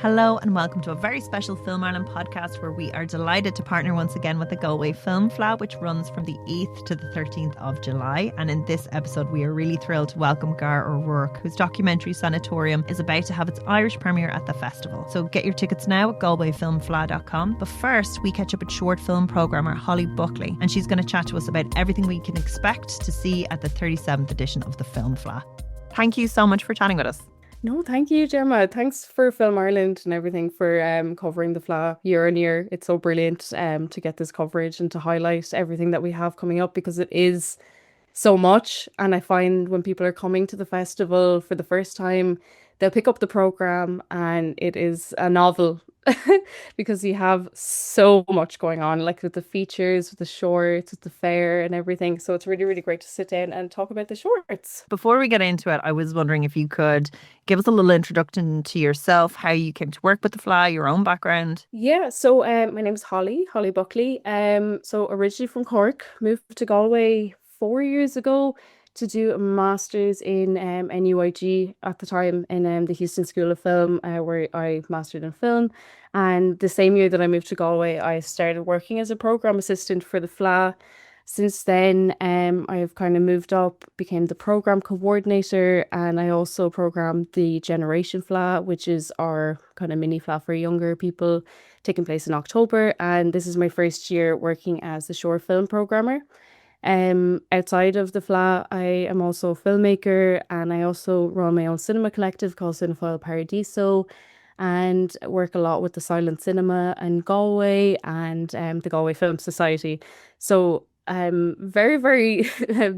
Hello and welcome to a very special Film Ireland podcast where we are delighted to partner once again with the Galway Film Fleadh, which runs from the 8th to the 13th of July. And in this episode, we are really thrilled to welcome Gar O'Rourke, whose documentary Sanatorium is about to have its Irish premiere at the festival. So get your tickets now at galwayfilmfleadh.com. But first, we catch up with short film programmer Holly Buckley, and she's going to chat to us about everything we can expect to see at the 37th edition of the Film Fleadh. Thank you so much for chatting with us. No, thank you, Gemma. Thanks for Film Ireland and everything for covering the Fleadh year on year. It's so brilliant to get this coverage and to highlight everything that we have coming up, because it is so much. And I find when people are coming to the festival for the first time, they'll pick up the programme and it is a novel because you have so much going on, like with the features, with the shorts, with the fair and everything. So it's really, really great to sit down and talk about the shorts. Before we get into it, I was wondering if you could give us a little introduction to yourself, how you came to work with the Fleadh, your own background. Yeah, so my name's Holly Buckley. So originally from Cork, moved to Galway 4 years ago to do a master's in NUIG at the time in the Houston School of Film, where I mastered in film. And the same year that I moved to Galway, I started working as a program assistant for the Fleadh. Since then, I've kind of moved up, became the program coordinator, and I also programmed the Generation Fleadh, which is our kind of mini Fleadh for younger people, taking place in October. And this is my first year working as the short film programmer. Outside of the Fleadh, I am also a filmmaker, and I also run my own cinema collective called Cinephile Paradiso, and work a lot with the silent cinema in Galway and the Galway Film Society. So I'm very, very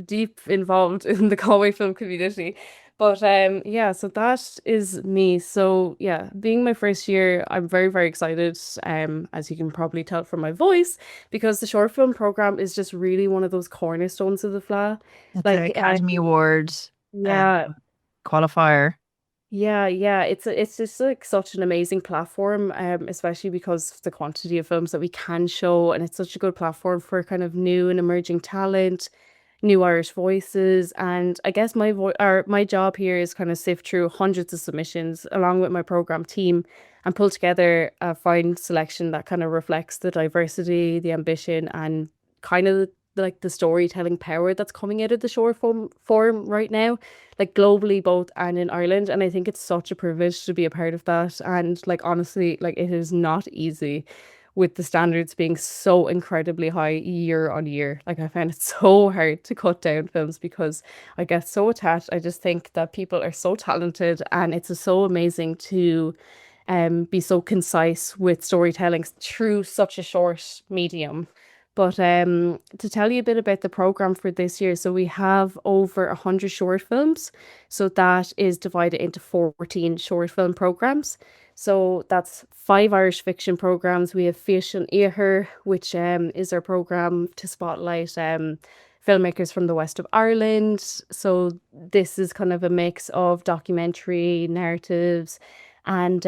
deep involved in the Galway film community. But yeah, so that is me. So yeah, being my first year, I'm very, very excited, as you can probably tell from my voice, because the short film program is just really one of those cornerstones of the Fleadh. It's an Like, Academy Award yeah, qualifier. yeah. It's just like such an amazing platform, especially because of the quantity of films that we can show, and it's such a good platform for kind of new and emerging talent, new Irish voices. And I guess my job here is kind of sift through hundreds of submissions along with my program team and pull together a fine selection that kind of reflects the diversity, the ambition, and kind of like the storytelling power that's coming out of the short form right now, like globally both and in Ireland. And I think it's such a privilege to be a part of that. And like honestly, like it is not easy with the standards being so incredibly high year on year. Like I find it so hard to cut down films because I get so attached. I just think that people are so talented, and it's so amazing to be so concise with storytelling through such a short medium. But to tell you a bit about the program for this year, so we have over 100 short films. So that is divided into 14 short film programs. So that's 5 Irish fiction programs. We have Fish and Éair, which is our program to spotlight filmmakers from the west of Ireland. So this is kind of a mix of documentary, narratives, and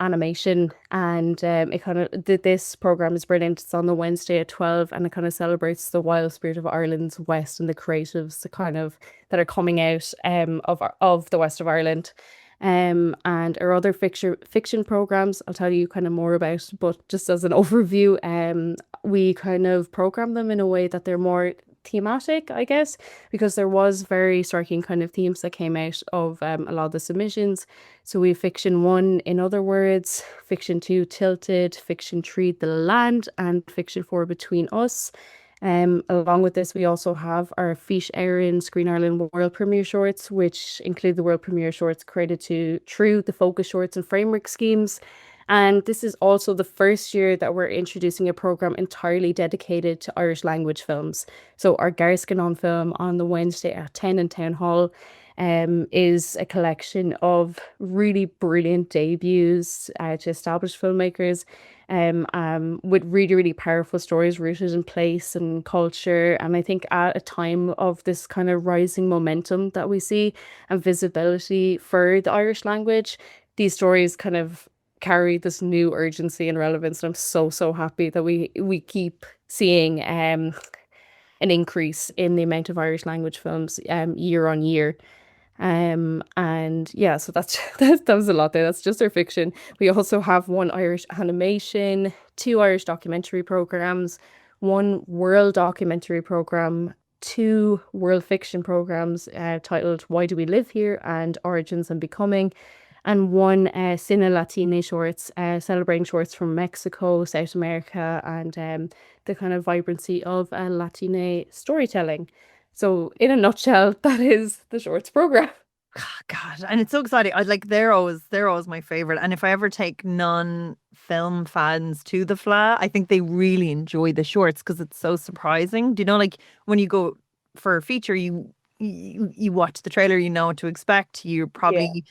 animation. And it kind of this program is brilliant. It's on the Wednesday at 12, and it kind of celebrates the wild spirit of Ireland's west and the creatives that are coming out of the west of Ireland. And our other fiction programs, I'll tell you kind of more about, but just as an overview, we kind of program them in a way that they're more thematic, I guess, because there was very striking kind of themes that came out of a lot of the submissions. So we have Fiction 1, In Other Words, Fiction 2, Tilted, Fiction 3, The Land, and Fiction 4, Between Us. Along with this, we also have our Fish Éireann Screen Ireland World Premiere Shorts, which include the World Premiere Shorts created through the Focus Shorts and Framework schemes. And this is also the first year that we're introducing a program entirely dedicated to Irish language films. So our Garscanon film on the Wednesday at 10 in Town Hall is a collection of really brilliant debuts to established filmmakers, with really, really powerful stories rooted in place and culture. And I think at a time of this kind of rising momentum that we see and visibility for the Irish language, these stories kind of carry this new urgency and relevance. And I'm so happy that we keep seeing an increase in the amount of Irish language films year on year. And yeah, so that's that was a lot there. That's just our fiction. We also have one Irish animation, two Irish documentary programs, one world documentary program, two world fiction programs titled Why Do We Live Here and Origins and Becoming, and one Cine Latine shorts, celebrating shorts from Mexico, South America, and the kind of vibrancy of Latine storytelling. So, in a nutshell, that is the shorts program. God, and it's so exciting. I like they're always my favorite. And if I ever take non-film fans to the Fleadh, I think they really enjoy the shorts because it's so surprising. Do you know, like when you go for a feature, you watch the trailer, you know what to expect. You're Yeah. probably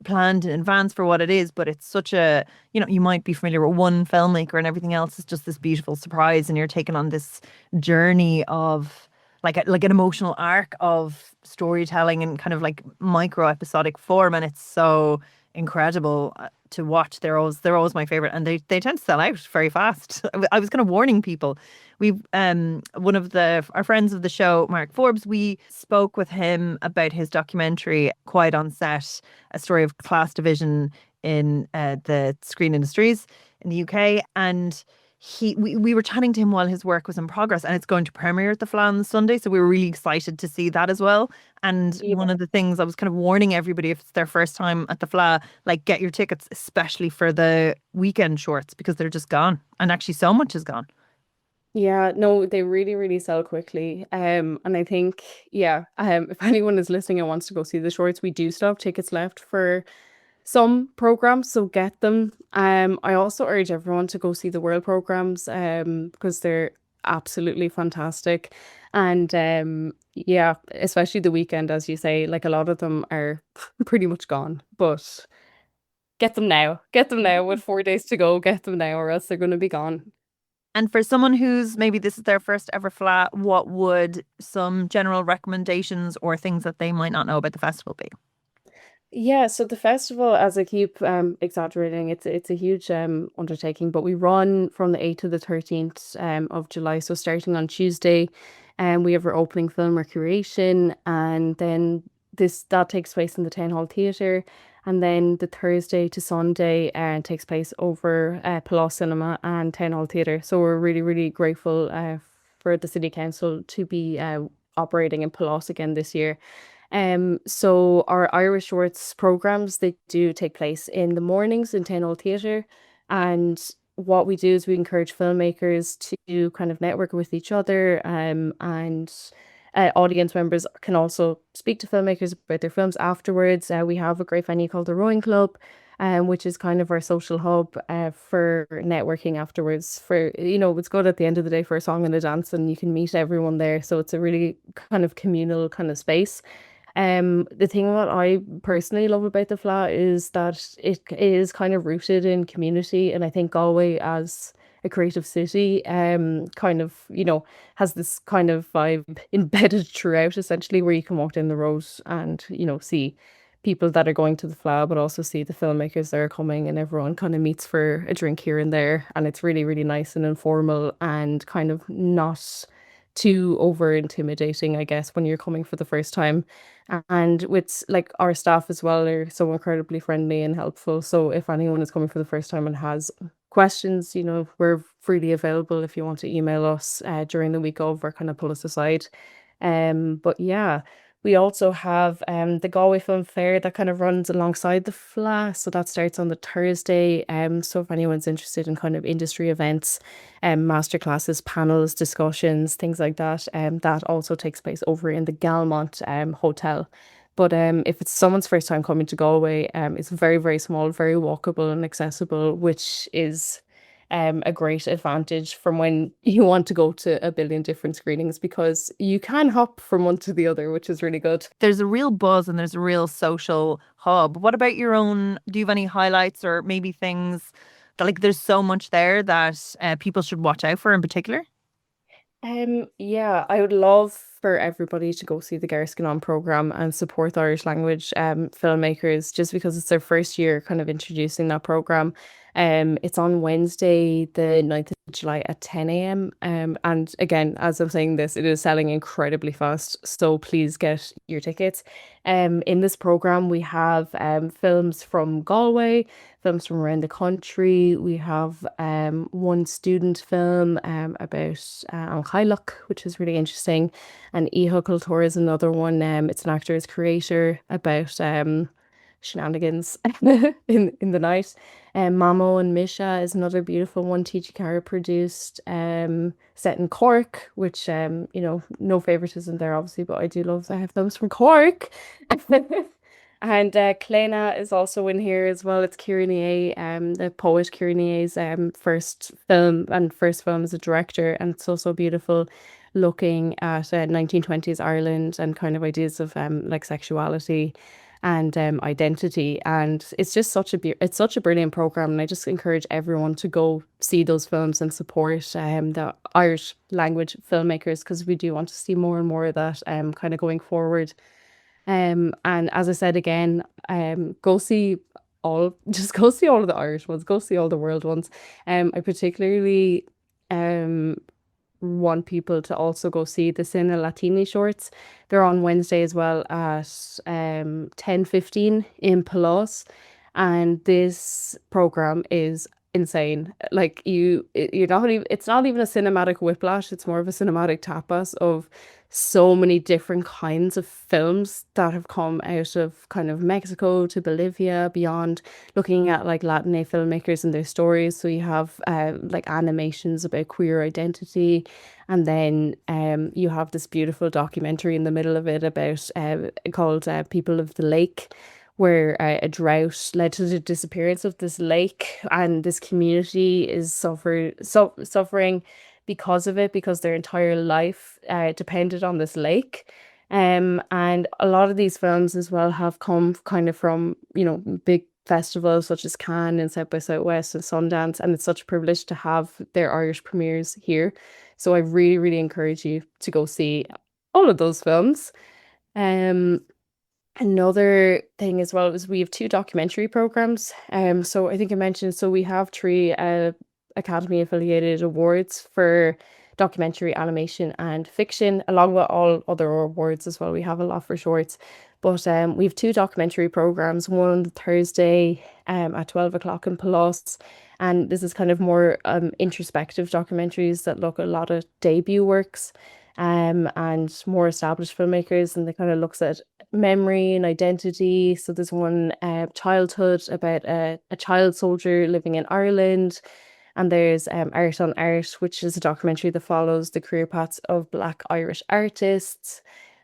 planned in advance for what it is, but it's such a, you might be familiar with one filmmaker and everything else is just this beautiful surprise, and you're taken on this journey of like an emotional arc of storytelling and kind of like micro episodic form, and it's so incredible to watch. They're always my favorite, and they tend to sell out very fast. I was kind of warning people. We've one of our friends of the show, Mark Forbes, we spoke with him about his documentary Quiet on Set, a story of class division in the screen industries in the UK. And we were chatting to him while his work was in progress, and it's going to premiere at the Fleadh on Sunday, so we were really excited to see that as well. And one of the things I was kind of warning everybody, if it's their first time at the Fleadh, like get your tickets, especially for the weekend shorts, because they're just gone, and actually so much is gone. Yeah, no, they really, really sell quickly. And I think, yeah, if anyone is listening and wants to go see the shorts, we do still have tickets left for some programs, so get them. I also urge everyone to go see the world programs, because they're absolutely fantastic. And yeah, especially the weekend, as you say, like a lot of them are pretty much gone. But get them now. Get them now with 4 days to go. Get them now, or else they're going to be gone. And for someone who's maybe this is their first ever Fleadh, what would some general recommendations or things that they might not know about the festival be? Yeah, so the festival, as I keep exaggerating, it's a huge undertaking, but we run from the 8th to the 13th of July. So starting on Tuesday, and we have our opening film recreation, and then this that takes place in the Town Hall Theatre, and then the Thursday to Sunday takes place over Palau Cinema and Town Hall Theatre. So we're really, really grateful for the City Council to be operating in Palau again this year. So our Irish Shorts programs, they do take place in the mornings in Town Hall Theatre. And what we do is we encourage filmmakers to kind of network with each other, and audience members can also speak to filmmakers about their films afterwards. We have a great venue called the Rowing Club, which is kind of our social hub for networking afterwards. It's good at the end of the day for a song and a dance, and you can meet everyone there. So it's a really kind of communal kind of space. The thing that I personally love about the Fleadh is that it is kind of rooted in community, and I think Galway as a creative city, kind of, has this kind of vibe embedded throughout, essentially, where you can walk down the road and, see people that are going to the Fleadh, but also see the filmmakers that are coming, and everyone kind of meets for a drink here and there, and it's really, really nice and informal and kind of not too over intimidating, I guess, when you're coming for the first time. And with like our staff as well are so incredibly friendly and helpful. So if anyone is coming for the first time and has questions, we're freely available if you want to email us during the week of, or kind of pull us aside. But yeah, we also have the Galway Film Fair that kind of runs alongside the Fleadh. So that starts on the Thursday. So if anyone's interested in kind of industry events, masterclasses, panels, discussions, things like that, that also takes place over in the Galmont Hotel. But if it's someone's first time coming to Galway, it's very, very small, very walkable and accessible, which is a great advantage from when you want to go to a billion different screenings, because you can hop from one to the other, which is really good. There's a real buzz and there's a real social hub. What about your own? Do you have any highlights or maybe things that like there's so much there that people should watch out for in particular? Yeah, I would love for everybody to go see the Gar On program and support the Irish language filmmakers, just because it's their first year kind of introducing that program. It's on Wednesday, the 9th July at 10 a.m. And again, as I'm saying this, it is selling incredibly fast. So please get your tickets. In this program, we have films from Galway, films from around the country. We have one student film about Kuyalnyk, which is really interesting. And Iho Culture is another one. It's an actor as creator about shenanigans in the night. Mamo and Misha is another beautiful one T.G. Carr produced, set in Cork, which no favoritism there obviously, but I do love I have films from Cork. And Cléna is also in here as well. It's Kuyalnyk, the poet Kuyalnyk's first film as a director, and it's also beautiful looking at 1920s Ireland and kind of ideas of like sexuality and identity. And it's just it's such a brilliant program, and I just encourage everyone to go see those films and support the Irish language filmmakers, because we do want to see more and more of that kind of going forward. And as I said again, go see just go see all of the Irish ones, go see all the world ones. I particularly um want people to also go see the Cine Latini shorts. They're on Wednesday as well at 10:15 in Palos. And this program is insane. Like you're not even it's not even a cinematic whiplash, it's more of a cinematic tapas of so many different kinds of films that have come out of kind of Mexico to Bolivia, beyond, looking at like Latin filmmakers and their stories. So you have like animations about queer identity, and then you have this beautiful documentary in the middle of it about called People of the Lake, where a drought led to the disappearance of this lake, and this community is suffering because of it, because their entire life depended on this lake. And a lot of these films as well have come kind of from, big festivals such as Cannes and South by Southwest and Sundance, and it's such a privilege to have their Irish premieres here. So I really, really encourage you to go see all of those films. Um, Another thing as well is we have two documentary programs. So I think I mentioned, so we have three Academy affiliated awards for documentary, animation, and fiction, along with all other awards as well. We have a lot for shorts, but we have two documentary programs. One on the Thursday at 12 o'clock in Palos, and this is kind of more introspective documentaries that look at a lot of debut works and more established filmmakers, and they kind of looks at memory and identity. So there's one childhood about a child soldier living in Ireland, and there's Art on Art, which is a documentary that follows the career paths of Black Irish artists.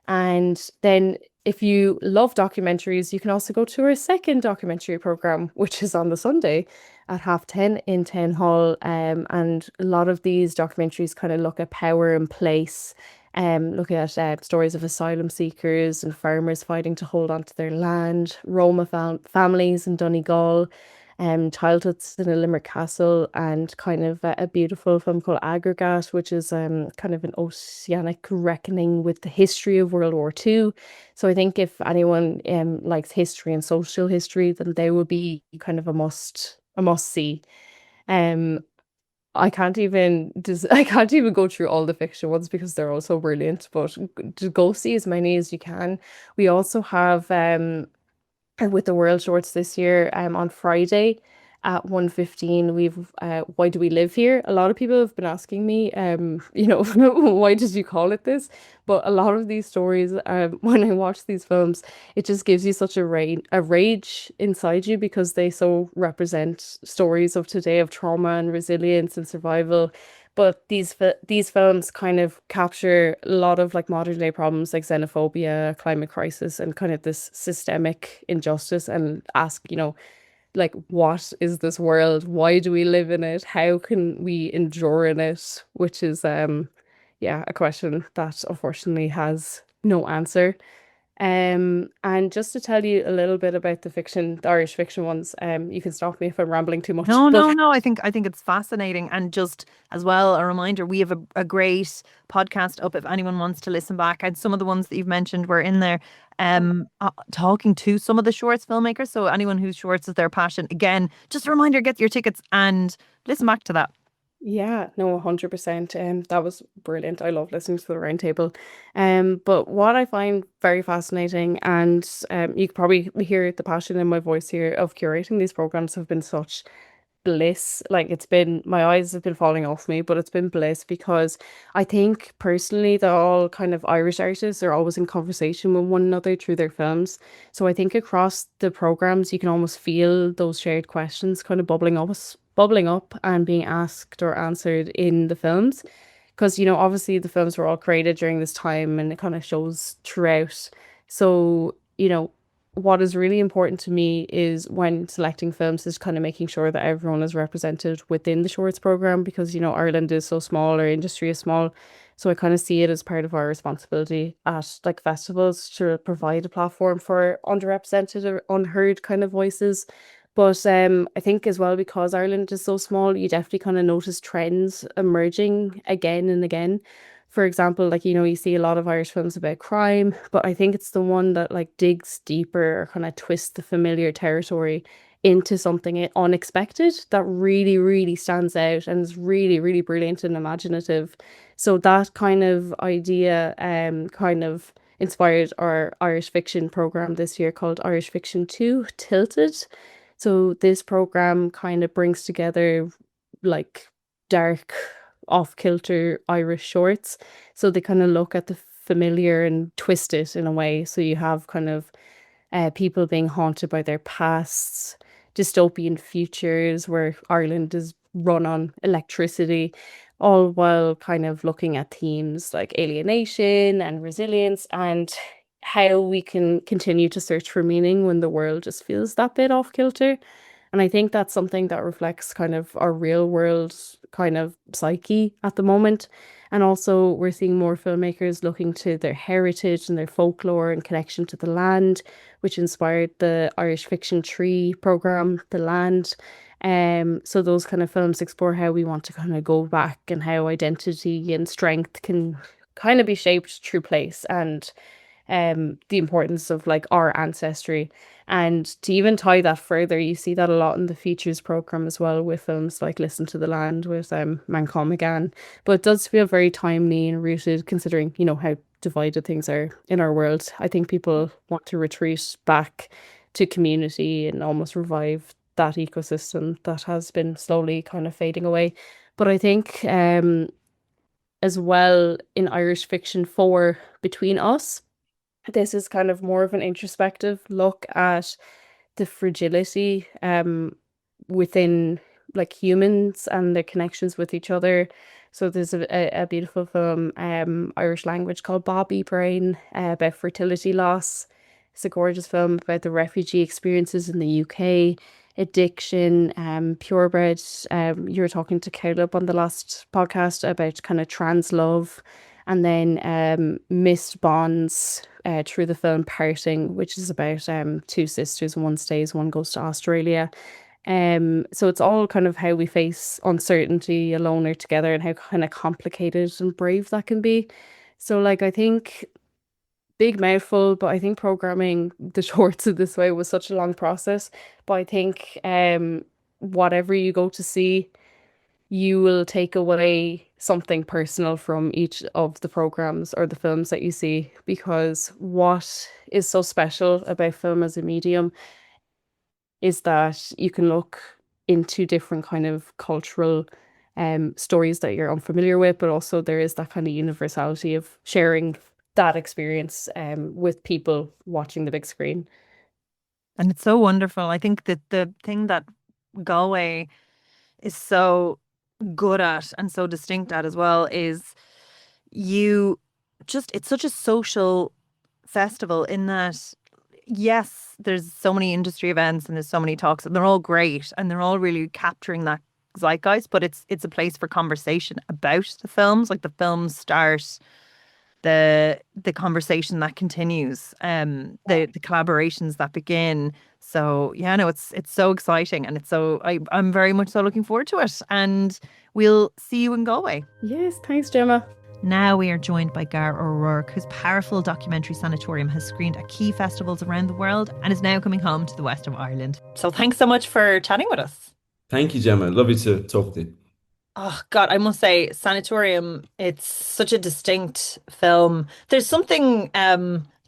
And then if you love documentaries, you can also go to our second documentary program, which is on the Sunday at 10:30 in Town Hall. And a lot of these documentaries kind of look at power and place, look at stories of asylum seekers and farmers fighting to hold on to their land, Roma families in Donegal, childhoods in a Limerick castle, and kind of a beautiful film called Aggregate, which is kind of an oceanic reckoning with the history of World War II. So I think if anyone likes history and social history, then they will be kind of a must see. Um, I can't even go through all the fiction ones because they're all so brilliant. But to go see as many as you can. We also have and with the World Shorts this year, on Friday at 1:15, we've Why Do We Live Here? A lot of people have been asking me, why did you call it this? But a lot of these stories, when I watch these films, it just gives you such a rage inside you, because they so represent stories of today, of trauma and resilience and survival. But these films kind of capture a lot of like modern day problems like xenophobia, climate crisis, and kind of this systemic injustice, and ask, like, what is this world? Why do we live in it? How can we endure in it? Which is a question that unfortunately has no answer. And just to tell you a little bit about the Irish fiction ones, you can stop me if I'm rambling too much. No, But no, no. I think it's fascinating, and just as well a reminder, we have a great podcast up if anyone wants to listen back. And some of the ones that you've mentioned were in there, talking to some of the shorts filmmakers. So anyone whose shorts is their passion, again, just a reminder, get your tickets and listen back to that. Yeah, no, 100%. That was brilliant. I love listening to the roundtable. But what I find very fascinating, and you could probably hear the passion in my voice here of curating these programs have been such bliss. Like it's been, my eyes have been falling off me, but it's been bliss because I think personally that all kind of Irish artists are always in conversation with one another through their films. So I think across the programs you can almost feel those shared questions kind of bubbling up and being asked or answered in the films. Because, obviously the films were all created during this time and it kind of shows throughout. So, what is really important to me is when selecting films is kind of making sure that everyone is represented within the shorts program because Ireland is so small, our industry is small, so I kind of see it as part of our responsibility at like festivals to provide a platform for underrepresented or unheard kind of voices. But I think as well because Ireland is so small, you definitely kind of notice trends emerging again and again. For example, like, you see a lot of Irish films about crime, but I think it's the one that like digs deeper or kind of twists the familiar territory into something unexpected that really, really stands out and is really, really brilliant and imaginative. So that kind of idea kind of inspired our Irish fiction program this year called Irish Fiction 2 Tilted. So this program kind of brings together like dark, off kilter Irish shorts. So they kind of look at the familiar and twist it in a way. So you have kind of people being haunted by their pasts, dystopian futures where Ireland is run on electricity, all while kind of looking at themes like alienation and resilience and how we can continue to search for meaning when the world just feels that bit off kilter. And I think that's something that reflects kind of our real world kind of psyche at the moment. And also, we're seeing more filmmakers looking to their heritage and their folklore and connection to the land, which inspired the Irish Fiction Tree program, The Land. So those kind of films explore how we want to kind of go back and how identity and strength can kind of be shaped through place and the importance of like our ancestry. And to even tie that further, you see that a lot in the features program as well with films like Listen to the Land with Mancom again. But it does feel very timely and rooted considering, how divided things are in our world. I think people want to retreat back to community and almost revive that ecosystem that has been slowly kind of fading away. But I think as well in Irish Fiction 4 Between Us, this is kind of more of an introspective look at the fragility within like humans and their connections with each other. So there's a beautiful film, Irish language called Bobby Brain, about fertility loss. It's a gorgeous film about the refugee experiences in the UK, addiction, purebred. You were talking to Caleb on the last podcast about kind of trans love, and then Missed Bonds through the film Parting, which is about two sisters, one stays, one goes to Australia. So it's all kind of how we face uncertainty alone or together and how kind of complicated and brave that can be. So like I think big mouthful, but I think programming the shorts in this way was such a long process. But I think whatever you go to see, you will take away something personal from each of the programs or the films that you see, because what is so special about film as a medium is that you can look into different kind of cultural stories that you're unfamiliar with, but also there is that kind of universality of sharing that experience with people watching the big screen. And it's so wonderful. I think that the thing that Galway is so good at and so distinct at as well is you it's such a social festival in that, yes, there's so many industry events and there's so many talks and they're all great and they're all really capturing that zeitgeist, but it's a place for conversation about the films. Like the films start the conversation that continues, the collaborations that begin. So yeah, no, it's so exciting and I'm very much so looking forward to it. And we'll see you in Galway. Yes, thanks, Gemma. Now we are joined by Gar O'Rourke, whose powerful documentary Sanatorium has screened at key festivals around the world and is now coming home to the west of Ireland. So thanks so much for chatting with us. Thank you, Gemma. Lovely to talk with you. Oh God, I must say, Sanatorium, it's such a distinct film. There's something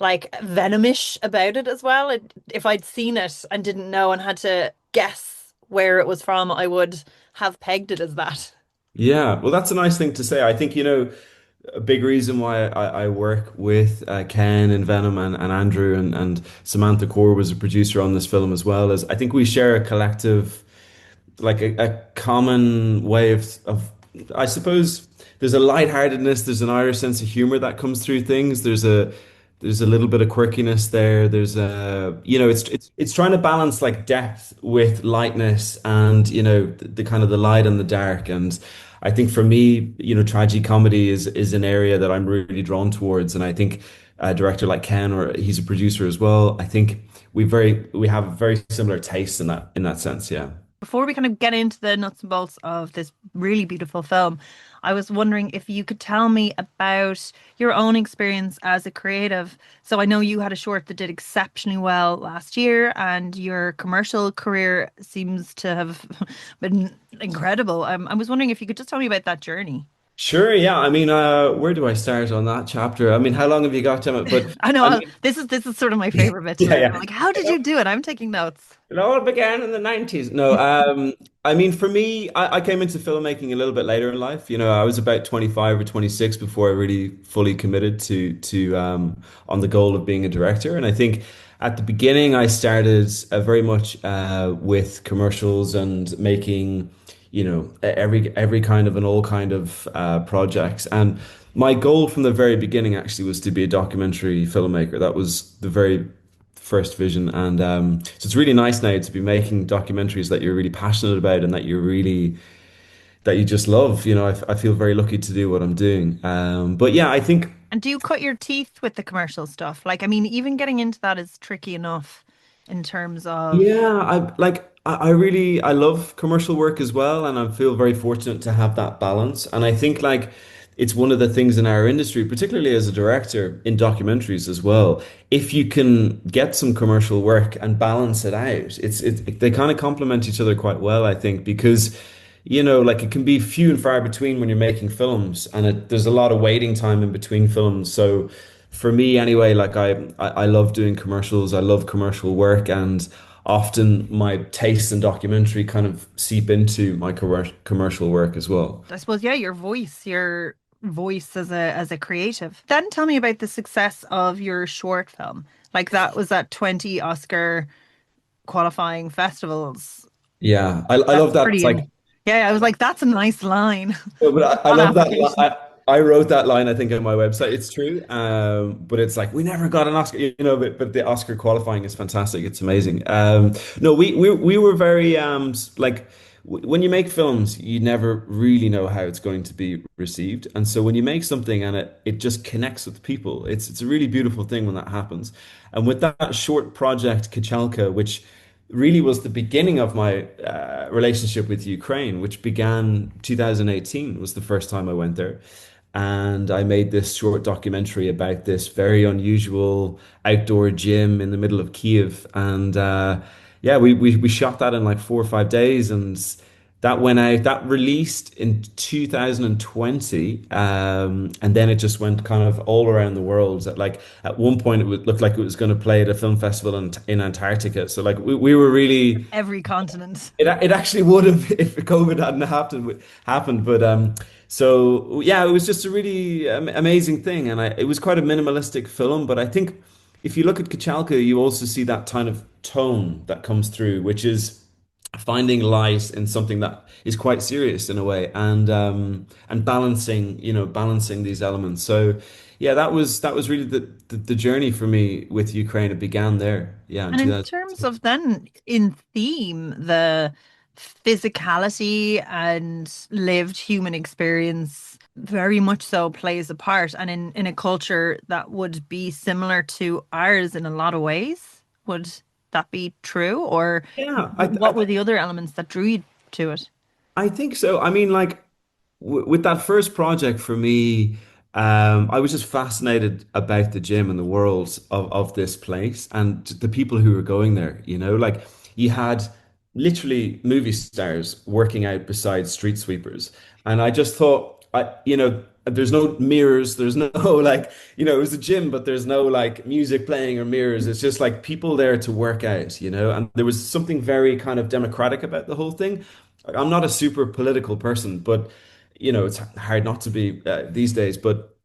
like venomish about it as well. If I'd seen it and didn't know and had to guess where it was from, I would have pegged it as that. Yeah, well, that's a nice thing to say. I think, a big reason why I work with Ken and Venom and Andrew and Samantha Core was a producer on this film as well, is I think we share a collective like a common way of I suppose there's a lightheartedness, there's an Irish sense of humor that comes through things. There's a little bit of quirkiness there. There's a it's trying to balance like depth with lightness and the kind of the light and the dark. And I think for me, tragic comedy is an area that I'm really drawn towards. And I think a director like Ken, or he's a producer as well, I think we have very similar tastes in that sense. Yeah. Before we kind of get into the nuts and bolts of this really beautiful film, I was wondering if you could tell me about your own experience as a creative. So I know you had a short that did exceptionally well last year, and your commercial career seems to have been incredible. I was wondering if you could just tell me about that journey. Sure, yeah. I mean, where do I start on that chapter? I mean, how long have you got, Gemma? But I know I mean, this is sort of my favorite bit to yeah, learn. I'm yeah. like, how did you do it? I'm taking notes. It all began in the 90s. No, I mean, for me, I came into filmmaking a little bit later in life. I was about 25 or 26 before I really fully committed to on the goal of being a director. And I think at the beginning, I started very much with commercials and making, every kind of and all kind of projects. And my goal from the very beginning actually was to be a documentary filmmaker. That was the very first vision. And so it's really nice now to be making documentaries that you're really passionate about and that you just love. I feel very lucky to do what I'm doing. But yeah, I think. And do you cut your teeth with the commercial stuff? Like, I mean, even getting into that is tricky enough in terms of, Yeah, I really I love commercial work as well, and I feel very fortunate to have that balance. And I think like it's one of the things in our industry, particularly as a director in documentaries as well. If you can get some commercial work and balance it out, they kind of complement each other quite well, I think, because like it can be few and far between when you're making films, and there's a lot of waiting time in between films. So for me anyway, like I love doing commercials. I love commercial work, and often my tastes in documentary kind of seep into my commercial work as well. I suppose, yeah, your voice as a creative. Then tell me about the success of your short film. Like that was at 20 Oscar qualifying festivals. Yeah, I That's love that. It's pretty like, yeah, I was like, that's a nice line but I on love that. application. I wrote that line, I think, on my website. It's true, but it's like we never got an Oscar, But the Oscar qualifying is fantastic. It's amazing. No, we were very like when you make films, you never really know how it's going to be received, and so when you make something and it just connects with people, it's a really beautiful thing when that happens. And with that short project, Kachalka, which really was the beginning of my relationship with Ukraine, which began 2018 was the first time I went there. And I made this short documentary about this very unusual outdoor gym in the middle of Kiev. And yeah, we shot that in like 4 or 5 days, and that went out, that released in 2020. And then it just went kind of all around the world. At one point, it would look like it was going to play at a film festival in Antarctica. So like we were really, Every continent. it actually would have if COVID hadn't happened. But so yeah, it was just a really amazing thing, and it was quite a minimalistic film. But I think if you look at Kachalka, you also see that kind of tone that comes through, which is finding light in something that is quite serious in a way, and balancing these elements. So yeah, that was really the journey for me with Ukraine. It began there, yeah, in And in terms 2000. of then in theme, the physicality and lived human experience very much so plays a part. And in a culture that would be similar to ours in a lot of ways, would that be true? Or Yeah, what were the other elements that drew you to it? I think so. I mean, like with that first project for me, I was just fascinated about the gym and the world of this place and the people who were going there. Like you had literally movie stars working out beside street sweepers. And I just thought, there's no mirrors, there's no like, it was a gym, but there's no like music playing or mirrors. It's just like people there to work out, and there was something very kind of democratic about the whole thing. Like, I'm not a super political person, but it's hard not to be these days, but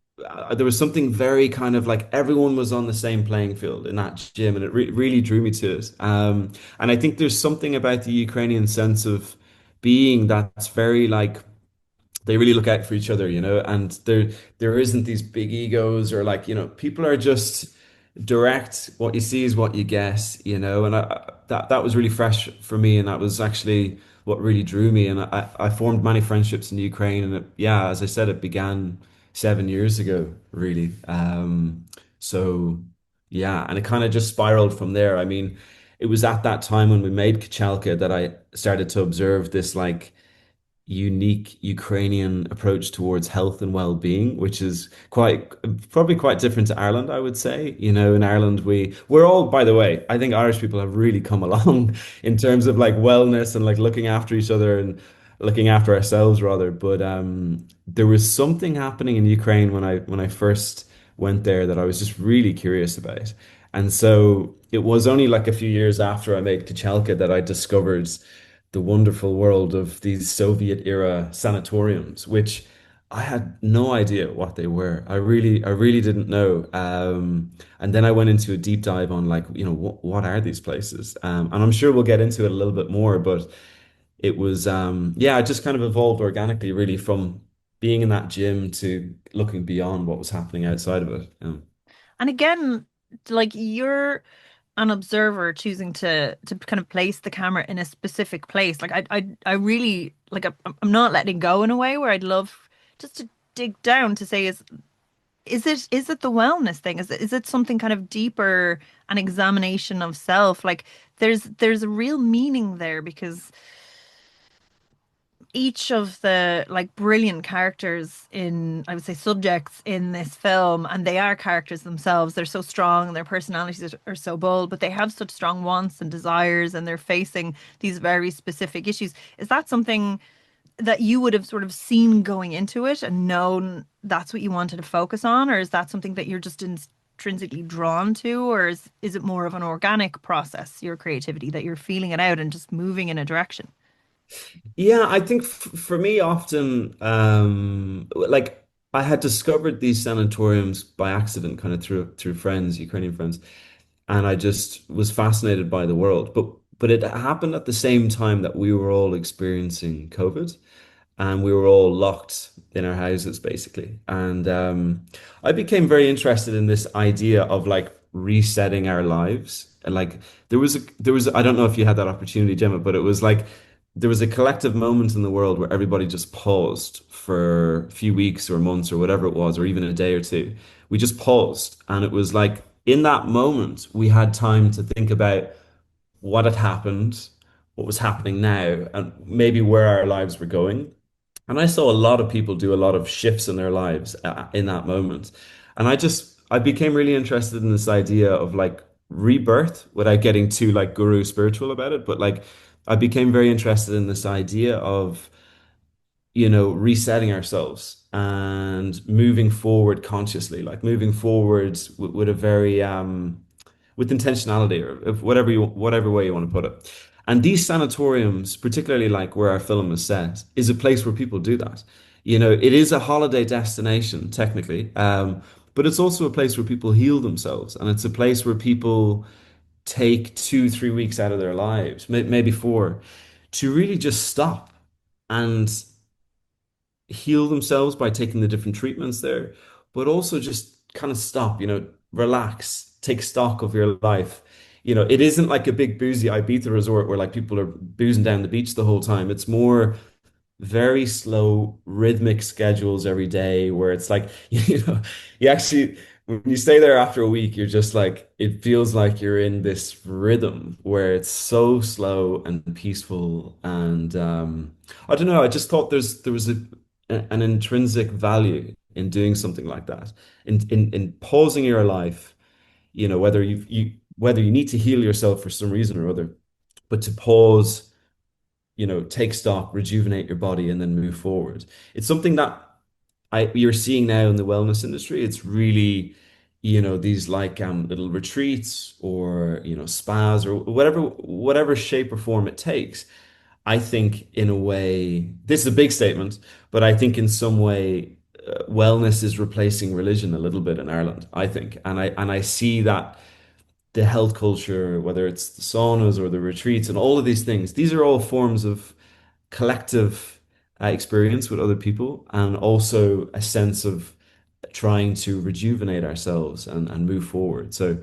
there was something very kind of like everyone was on the same playing field in that gym, and it really drew me to it. And I think there's something about the Ukrainian sense of being that's very like they really look out for each other, and there isn't these big egos or like, people are just direct. What you see is what you get, and that was really fresh for me, and that was actually what really drew me. And I formed many friendships in Ukraine, and yeah, as I said, it began 7 years ago, really. So yeah, and it kind of just spiraled from there. I mean, it was at that time when we made Kachalka that I started to observe this like unique Ukrainian approach towards health and well-being, which is probably quite different to Ireland, I would say. In Ireland we're all, by the way, I think Irish people have really come along in terms of like wellness and like looking after each other and looking after ourselves rather. But there was something happening in Ukraine when I first went there that I was just really curious about. And so it was only like a few years after I made Kachalka that I discovered the wonderful world of these Soviet era sanatoriums, which I had no idea what they were. I really didn't know. And then I went into a deep dive on like, what are these places? And I'm sure we'll get into it a little bit more, but it was, yeah, it just kind of evolved organically, really, from being in that gym to looking beyond what was happening outside of it. And again, like you're an observer choosing to kind of place the camera in a specific place. Like I really like I'm not letting go in a way where I'd love just to dig down to say is it the wellness thing? Is it something kind of deeper, an examination of self? Like there's a real meaning there because each of the like brilliant characters in, I would say, subjects in this film, and they are characters themselves. They're so strong and their personalities are so bold, but they have such strong wants and desires, and they're facing these very specific issues. Is that something that you would have sort of seen going into it and known that's what you wanted to focus on, or is that something that you're just intrinsically drawn to, or is it more of an organic process, your creativity, that you're feeling it out and just moving in a direction? Yeah, I think for me, often, like I had discovered these sanatoriums by accident, kind of through friends, Ukrainian friends, and I just was fascinated by the world. But it happened at the same time that we were all experiencing COVID, and we were all locked in our houses basically. And I became very interested in this idea of like resetting our lives. And like there was I don't know if you had that opportunity, Gemma, but it was like there was a collective moment in the world where everybody just paused for a few weeks or months or whatever it was, or even a day or two. We just paused, and it was like in that moment we had time to think about what had happened, what was happening now, and maybe where our lives were going. And I saw a lot of people do a lot of shifts in their lives in that moment. And I became really interested in this idea of like rebirth without getting too like guru spiritual about it. But like, I became very interested in this idea of, resetting ourselves and moving forward consciously, like moving forward with a very, with intentionality, or if whatever way you want to put it. And these sanatoriums, particularly like where our film is set, is a place where people do that. It is a holiday destination technically, but it's also a place where people heal themselves, and it's a place where people take 2, 3 weeks out of their lives, maybe four, to really just stop and heal themselves by taking the different treatments there, but also just kind of stop, relax, take stock of your life. It isn't like a big boozy Ibiza resort where like people are boozing down the beach the whole time. It's more very slow, rhythmic schedules every day where it's like, you actually, when you stay there after a week, you're just like, it feels like you're in this rhythm where it's so slow and peaceful. And I don't know, I just thought there was an intrinsic value in doing something like that, in pausing your life, whether you need to heal yourself for some reason or other, but to pause take stock, rejuvenate your body, and then move forward. It's something that you're seeing now in the wellness industry. It's really, these like little retreats or spas or whatever shape or form it takes. I think in a way, this is a big statement, but I think in some way, wellness is replacing religion a little bit in Ireland, I think. And I see that the health culture, whether it's the saunas or the retreats and all of these things, these are all forms of collective experience with other people and also a sense of trying to rejuvenate ourselves and move forward. So,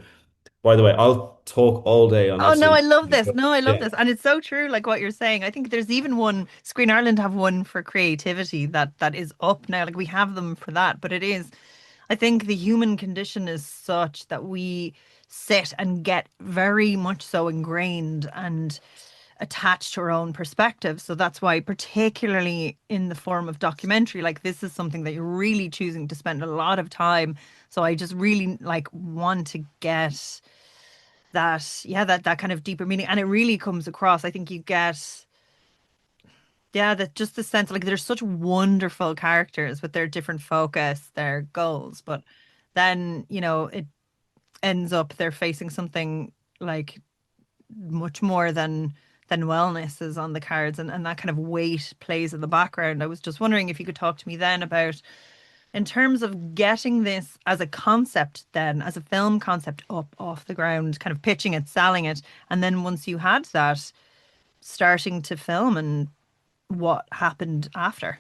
by the way, I'll talk all day on Oh this no, one. I love this. No, I love Yeah. this. And it's so true, like what you're saying. I think there's even one, Screen Ireland have one for creativity that is up now. Like we have them for that, but it is, I think the human condition is such that we sit and get very much so ingrained and attached to our own perspective. So that's why, particularly in the form of documentary, like this is something that you're really choosing to spend a lot of time. So I just really like want to get that, yeah, that kind of deeper meaning. And it really comes across. I think you get, yeah, that just the sense like there's such wonderful characters with their different focus, their goals, but then, it ends up they're facing something like much more than wellness is on the cards, and that kind of weight plays in the background. I was just wondering if you could talk to me then about in terms of getting this as a concept, then as a film concept up off the ground, kind of pitching it, selling it, and then once you had that, starting to film and what happened after.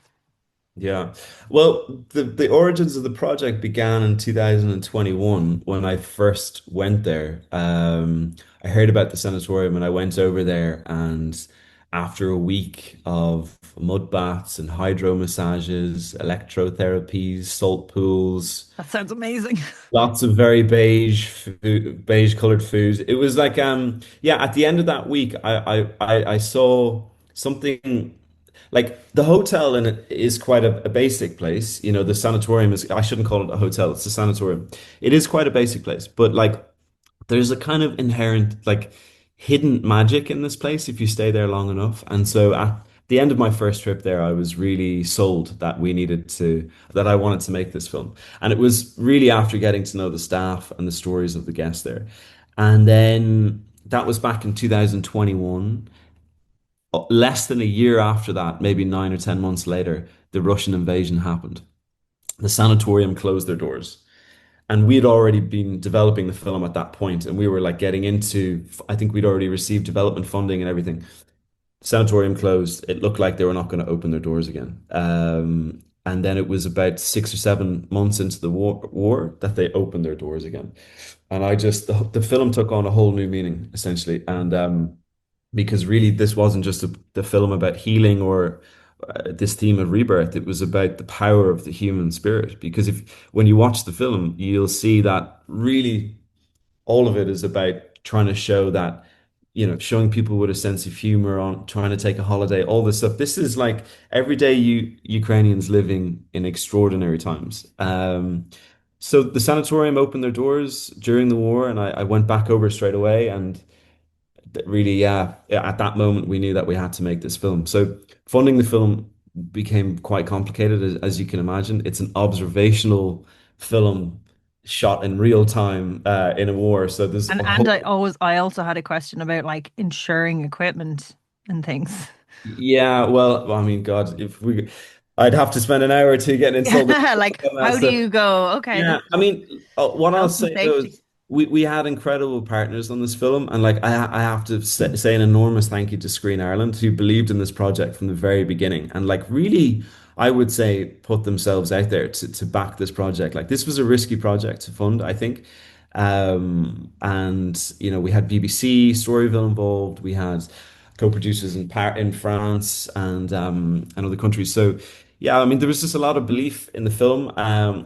Yeah. Well, the origins of the project began in 2021 when I first went there. I heard about the sanatorium and I went over there, and after a week of mud baths and hydro massages, electrotherapies, salt pools, That sounds amazing. lots of very beige colored foods. It was like yeah, at the end of that week I saw something like the hotel in it is quite a basic place. The sanatorium is, I shouldn't call it a hotel, it's a sanatorium. It is quite a basic place, but like there's a kind of inherent like hidden magic in this place if you stay there long enough. And so at the end of my first trip there, I was really sold that I wanted to make this film. And it was really after getting to know the staff and the stories of the guests there. And then that was back in 2021. Less than a year after that, maybe 9 or 10 months later, the Russian invasion happened. The sanatorium closed their doors. And we'd already been developing the film at that point, and we were like getting into, I think we'd already received development funding and everything. Sanatorium closed. It looked like they were not going to open their doors again. And then it was about 6 or 7 months into the war that they opened their doors again. And the film took on a whole new meaning, essentially. And because really, this wasn't just the film about healing or this theme of rebirth. It was about the power of the human spirit. Because when you watch the film, you'll see that really all of it is about trying to show that, showing people with a sense of humor on trying to take a holiday, all this stuff. This is like everyday Ukrainians living in extraordinary times. So the sanatorium opened their doors during the war, and I went back over straight away. And really, yeah, at that moment, we knew that we had to make this film. So funding the film became quite complicated, as you can imagine. It's an observational film shot in real time in a war. So there's And a and whole, I also had a question about like insuring equipment and things. yeah, I mean, God, I'd have to spend an hour or two getting installed. Yeah, like how do So you go? Okay, this yeah, I is mean, what I'll health and say though safety. is we had incredible partners on this film, and like I have to say an enormous thank you to Screen Ireland who believed in this project from the very beginning, and like really, I would say put themselves out there to back this project. Like this was a risky project to fund, I think. And we had BBC Storyville involved. We had co-producers in France and other countries. So yeah, I mean, there was just a lot of belief in the film.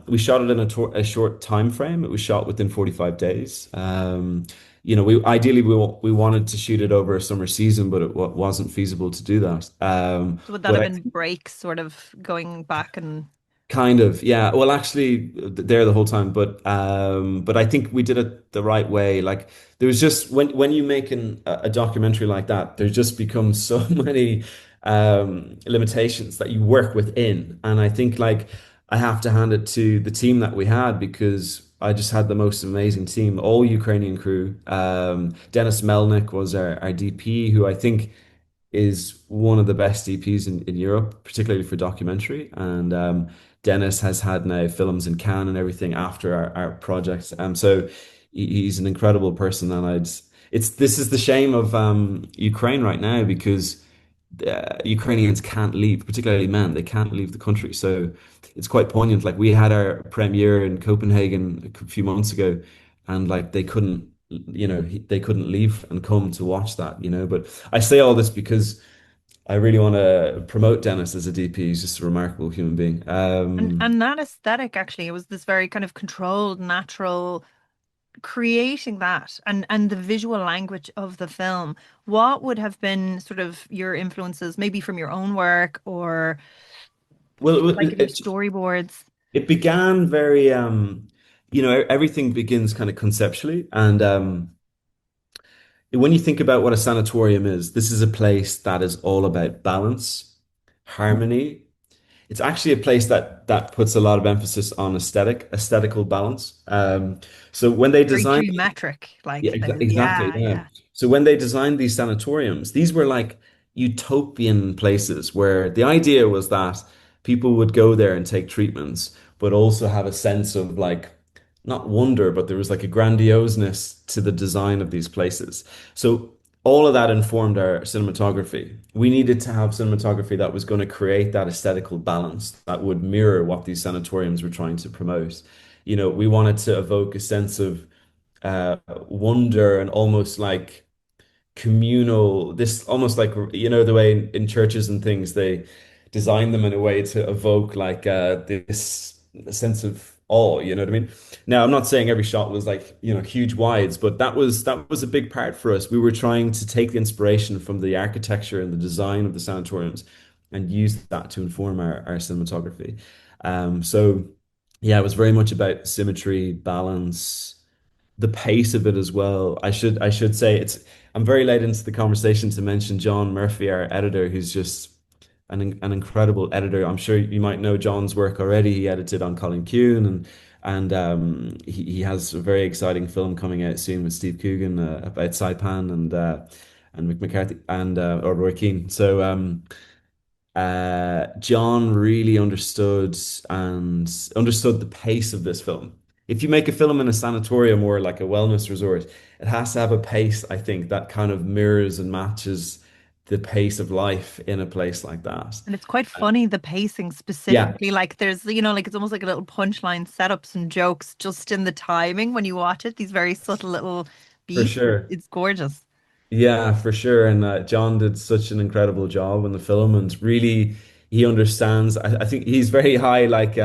We shot it in a short time frame. It was shot within 45 days. We ideally we wanted to shoot it over a summer season, but it wasn't feasible to do that. So would that But have I been breaks sort of going back and Kind of, yeah. Well, actually, there the whole time, but I think we did it the right way. Like there was just when you make a documentary like that, there just becomes so many limitations that you work within, and I think like I have to hand it to the team that we had because I just had the most amazing team, all Ukrainian crew. Dennis Melnik was our DP, who I think is one of the best DPs in Europe, particularly for documentary. And Dennis has had now films in Cannes and everything after our projects. So he's an incredible person, and this is the shame of Ukraine right now because Ukrainians can't leave, particularly men, they can't leave the country. So it's quite poignant. Like we had our premiere in Copenhagen a few months ago, and like they couldn't, they couldn't leave and come to watch that, But I say all this because I really want to promote Dennis as a DP. He's just a remarkable human being. And that aesthetic actually, it was this very kind of controlled, natural creating that and the visual language of the film. What would have been sort of your influences, maybe from your own work or Well, like in your storyboards? it began very, everything begins kind of conceptually. And when you think about what a sanatorium is, this is a place that is all about balance, harmony. It's actually a place that puts a lot of emphasis on aesthetical balance. So when they Very designed, geometric, yeah, like exactly, yeah, yeah. yeah. So when they designed these sanatoriums, these were like utopian places where the idea was that people would go there and take treatments, but also have a sense of like not wonder, but there was like a grandioseness to the design of these places. So all of that informed our cinematography. We needed to have cinematography that was going to create that aesthetical balance that would mirror what these sanatoriums were trying to promote. We wanted to evoke a sense of wonder and almost like communal, this almost like, the way in churches and things, they design them in a way to evoke like this sense of awe, you know what I mean? Now, I'm not saying every shot was like, huge wides, but that was a big part for us. We were trying to take the inspiration from the architecture and the design of the sanatoriums and use that to inform our cinematography. So yeah, it was very much about symmetry, balance, the pace of it as well. I should say I'm very late into the conversation to mention John Murphy, our editor, who's just an incredible editor. I'm sure you might know John's work already. He edited on Colin Kuhn and he has a very exciting film coming out soon with Steve Coogan about Saipan and Mick McCarthy and or Roy Keane. So John really understood the pace of this film. If you make a film in a sanatorium or like a wellness resort, it has to have a pace, I think, that kind of mirrors and matches the pace of life in a place like that. And it's quite funny, the pacing Yeah, specifically. Like there's, like it's almost like a little punchline setups and jokes just in the timing when you watch it, these very subtle little for beats. sure. It's gorgeous. Yeah, for sure. And John did such an incredible job in the film, and really, he understands. I think he's very high, like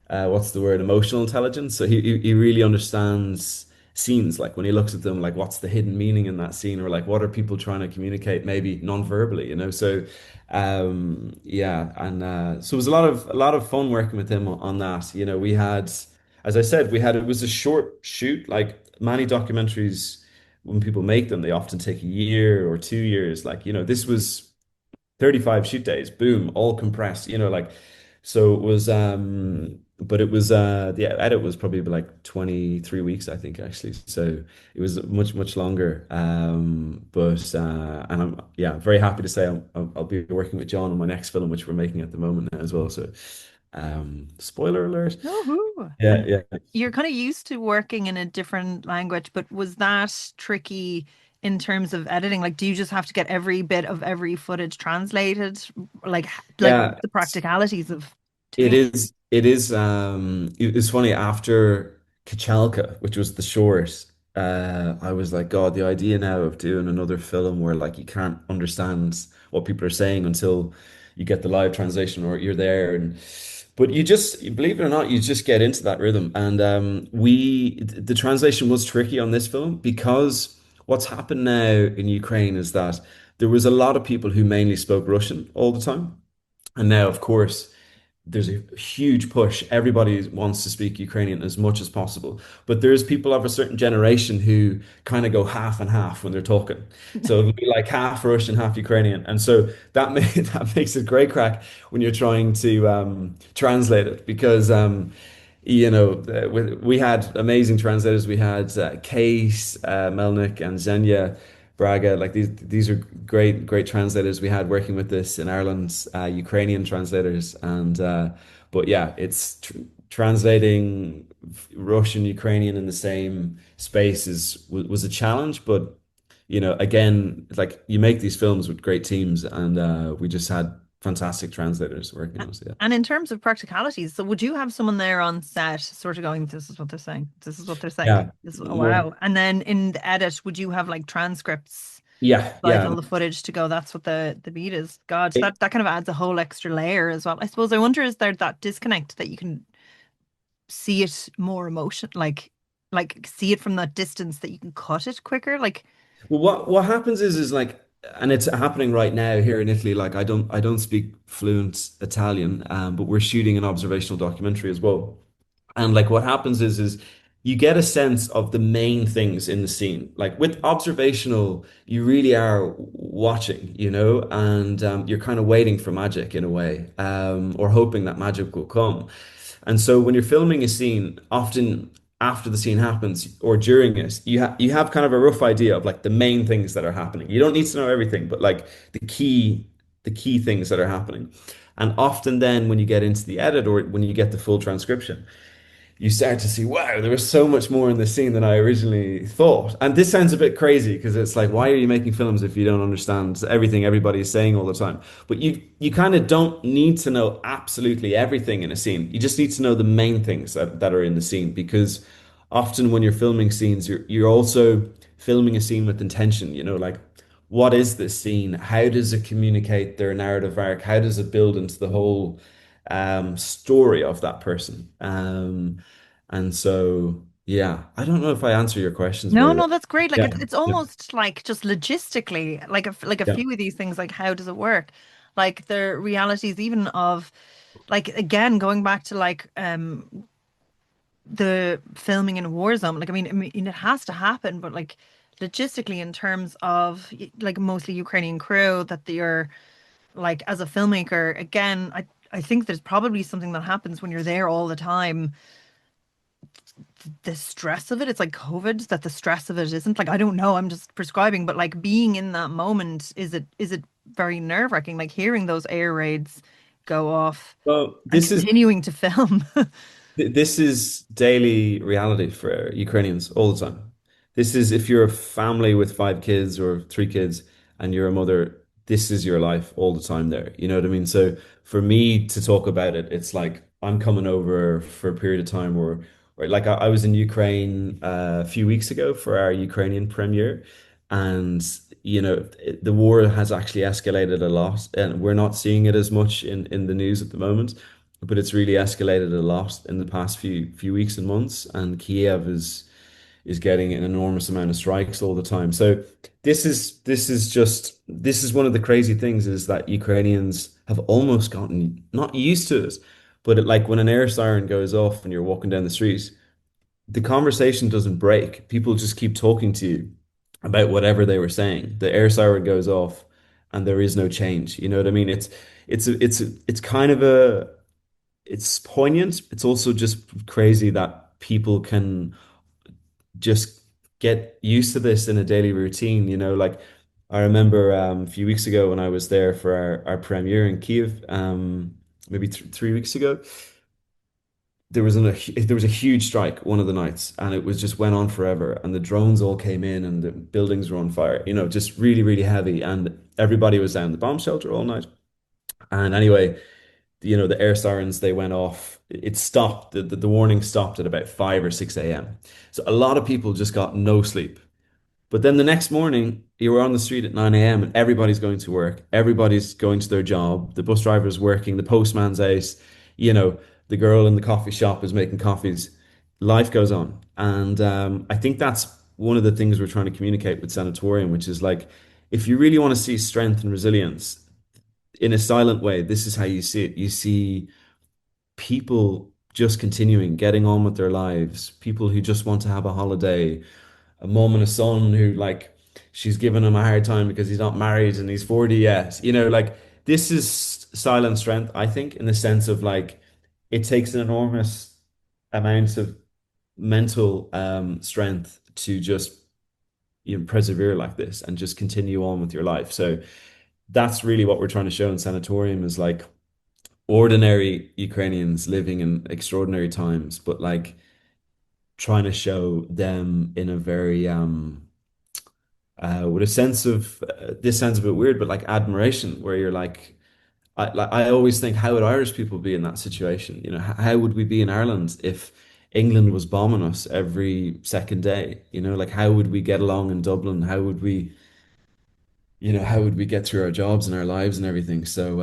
what's the word, emotional intelligence. So he really understands scenes. Like when he looks at them, like what's the hidden meaning in that scene, or like what are people trying to communicate, maybe non-verbally, So yeah, and so it was a lot of fun working with him on that. We had, as I said, it was a short shoot. Like many documentaries, when people make them, they often take a year or 2 years. Like, this was 35 shoot days, boom, all compressed, like, so it was, but it was, the edit was probably like 23 weeks, I think, actually. So it was much, much longer. But, and I'm, yeah, very happy to say I'll be working with John on my next film, which we're making at the moment now as well. So, spoiler alert. Woohoo. Yeah, And yeah. you're kind of used to working in a different language, but was that tricky in terms of editing? Like, do you just have to get every bit of every footage translated? Like Yeah, what's the practicalities of it doing it? is. It is. It's funny. After Kachalka, which was the short, I was like, God, the idea now of doing another film where like you can't understand what people are saying until you get the live translation or you're there, and but you just believe it or not, you just get into that rhythm. And the translation was tricky on this film because what's happened now in Ukraine is that there was a lot of people who mainly spoke Russian all the time, and now, of course, there's a huge push. Everybody wants to speak Ukrainian as much as possible. But there's people of a certain generation who kind of go half and half when they're talking. So it'll be like half Russian, half Ukrainian. And so that makes it great crack when you're trying to translate it because we had amazing translators. We had Case, Melnick, and Xenia Braga. Like these are great translators we had working with this in Ireland, Ukrainian translators. And but yeah, it's translating Russian, Ukrainian in the same space was a challenge. But again, like you make these films with great teams, and we just had fantastic translators working on us. Yeah. And in terms of practicalities, so would you have someone there on set sort of going, this is what they're saying, this is what they're saying, Yeah. oh, wow. And then in the edit, would you have like transcripts, Yeah, like yeah. all the footage to go, that's what the beat is? God, that kind of adds a whole extra layer as well. I suppose I wonder, is there that disconnect that you can see it more emotion, like see it from that distance that you can cut it quicker? Like, Well, what happens is like, and it's happening right now here in Italy. Like, I don't speak fluent Italian, but we're shooting an observational documentary as well. And like, what happens is you get a sense of the main things in the scene. Like with observational, you really are watching, and you're kind of waiting for magic in a way, or hoping that magic will come. And so when you're filming a scene, often after the scene happens or during it, you have kind of a rough idea of like the main things that are happening. You don't need to know everything, but like the key things that are happening. And often then when you get into the edit or when you get the full transcription, you start to see, wow, there was so much more in the scene than I originally thought. And this sounds a bit crazy because it's like, why are you making films if you don't understand everything everybody is saying all the time? But you kind of don't need to know absolutely everything in a scene. You just need to know the main things that are in the scene because often when you're filming scenes, you're also filming a scene with intention, like what is this scene? How does it communicate their narrative arc? How does it build into the whole story of that person? And so, yeah, I don't know if I answer your questions no, very no, well. that's great. Like Yeah, it's yeah, almost like just logistically, like a yeah. few of these things, like how does it work? Like the realities even of like again going back to like the filming in a war zone. Like I mean it has to happen, but like logistically in terms of like mostly Ukrainian crew that you're like as a filmmaker, again, I think there's probably something that happens when you're there all the time, the stress of it. It's like COVID, that the stress of it isn't like, I don't know, I'm just prescribing, but like being in that moment, is it very nerve-wracking, like hearing those air raids go off Well, and this is continuing to film? This is daily reality for Ukrainians all the time. This is if you're a family with 5 kids or 3 kids and you're a mother, this is your life all the time there. You know what I mean? So for me to talk about it, it's like I'm coming over for a period of time where like I was in Ukraine a few weeks ago for our Ukrainian premiere, and the war has actually escalated a lot, and we're not seeing it as much in the news at the moment, but it's really escalated a lot in the past few weeks and months, and Kiev is getting an enormous amount of strikes all the time. So this is one of the crazy things is that Ukrainians have almost gotten not used to it, but like when an air siren goes off and you're walking down the street, the conversation doesn't break. People just keep talking to you about whatever they were saying. The air siren goes off and there is no change. You know what I mean? It's kind of it's poignant. It's also just crazy that people can just get used to this in a daily routine. Like I remember a few weeks ago when I was there for our premiere in Kiev, maybe 3 weeks ago, there was a huge strike one of the nights, and it was just went on forever, and the drones all came in and the buildings were on fire. Just really, really heavy, and everybody was down the bomb shelter all night. And anyway, the air sirens, they went off. It stopped. The warning stopped at about 5 or 6 a.m. So a lot of people just got no sleep. But then the next morning, you were on the street at 9 a.m. and everybody's going to work. Everybody's going to their job. The bus driver's working. The postman's out. You know, the girl in the coffee shop is making coffees. Life goes on. And I think that's one of the things we're trying to communicate with Sanatorium, which is like, if you really want to see strength and resilience in a silent way, this is how you see it. You see people just continuing, getting on with their lives, people who just want to have a holiday, a mom and a son who like she's giving him a hard time because he's not married and he's 40 yet. Like this is silent strength, I think, in the sense of like it takes an enormous amount of mental strength to just persevere like this and just continue on with your life. So that's really what we're trying to show in Sanatorium is like ordinary Ukrainians living in extraordinary times, but like trying to show them in a very with a sense of this sounds a bit weird, but like admiration, where you're I always think, how would Irish people be in that situation? How would we be in Ireland if England was bombing us every second day? Like how would we get along in Dublin? How would we get through our jobs and our lives and everything? So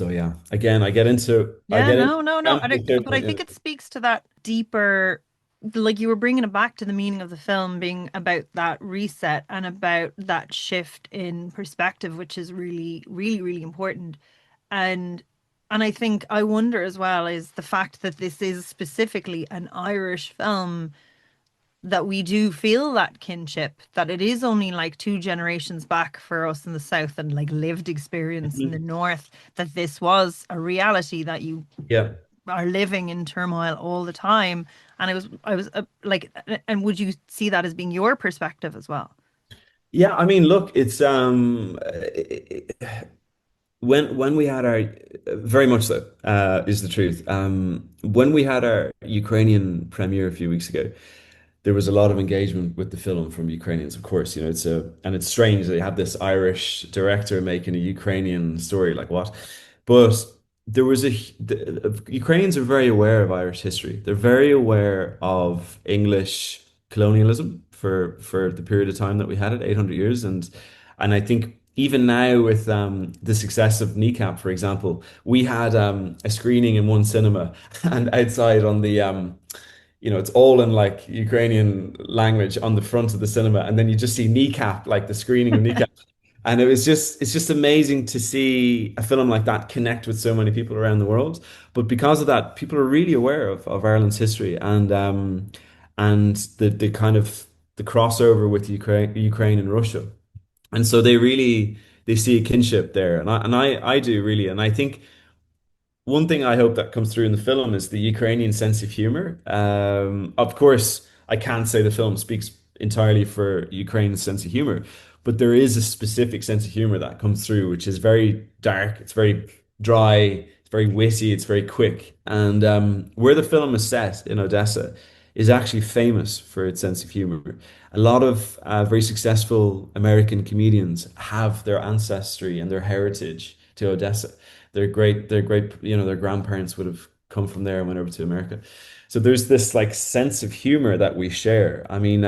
yeah, again, I Yeah, get into no, no, no. examples here, But I think it speaks to that deeper, like you were bringing it back to the meaning of the film being about that reset and about that shift in perspective, which is really, really, really important. And I think I wonder as well is the fact that this is specifically an Irish film that we do feel that kinship, that it is only like two generations back for us in the South and like lived experience in the Mhm. North, that this was a reality that you Yeah. are living in turmoil all the time. And I was like, and would you see that as being your perspective as well? Yeah, I mean, look, it's when we had our very much so is the truth. When we had our Ukrainian premiere a few weeks ago, there was a lot of engagement with the film from Ukrainians, of course. It's strange they have this Irish director making a Ukrainian story, like what? But there was the Ukrainians are very aware of Irish history. They're very aware of English colonialism for the period of time that we had it, 800 years, and I think even now with the success of Kneecap, for example, we had a screening in one cinema, and outside on the it's all in like Ukrainian language on the front of the cinema, and then you just see Kneecap, like the screening of Kneecap, and it's just amazing to see a film like that connect with so many people around the world. But because of that, people are really aware of Ireland's history and the kind of the crossover with Ukraine and Russia, and so they see a kinship there, and I do really, and I think. One thing I hope that comes through in the film is the Ukrainian sense of humor. Of course, I can't say the film speaks entirely for Ukraine's sense of humor, but there is a specific sense of humor that comes through, which is very dark, it's very dry, it's very witty, it's very quick. And where the film is set in Odessa is actually famous for its sense of humor. A lot of very successful American comedians have their ancestry and their heritage to Odessa. They're great, their grandparents would have come from there and went over to America. So there's this like sense of humor that we share. I mean,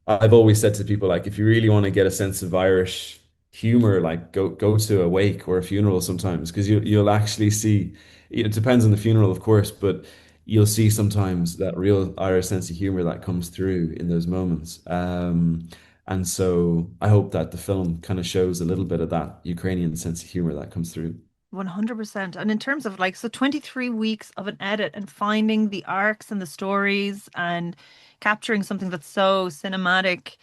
I've always said to people like if you really want to get a sense of Irish humor, like go to a wake or a funeral sometimes because you'll actually see it depends on the funeral, of course, but you'll see sometimes that real Irish sense of humor that comes through in those moments. And so I hope that the film kind of shows a little bit of that Ukrainian sense of humor that comes through. 100%. And in terms of like, so 23 weeks of an edit and finding the arcs and the stories and capturing something that's so cinematic,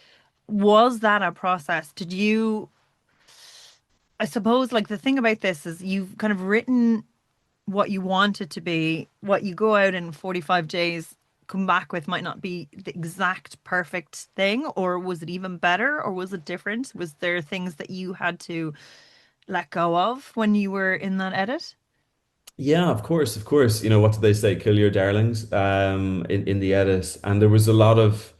was that a process? Did you, I suppose, like the thing about this is you've kind of written what you want it to be, what you go out in 45 days, come back with might not be the exact perfect thing, or was it even better, or was it different? Was there things that you had to let go of when you were in that edit? Yeah, of course, of course. What do they say? Kill your darlings, in the edit. And there was a lot of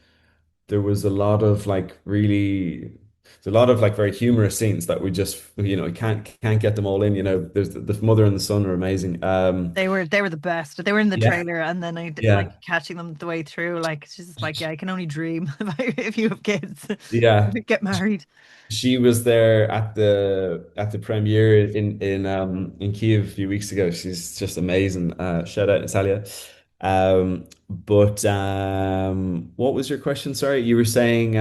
like really there's a lot of like very humorous scenes that we just can't get them all in. There's the mother and the son are amazing. They were the best. They were in the Yeah, trailer, and then like yeah, catching them the way through. Like she's just like, yeah, I can only dream if you have kids, yeah. get married. She was there at the premiere in Kiev a few weeks ago. She's just amazing. Shout out Natalia. What was your question? Sorry, you were saying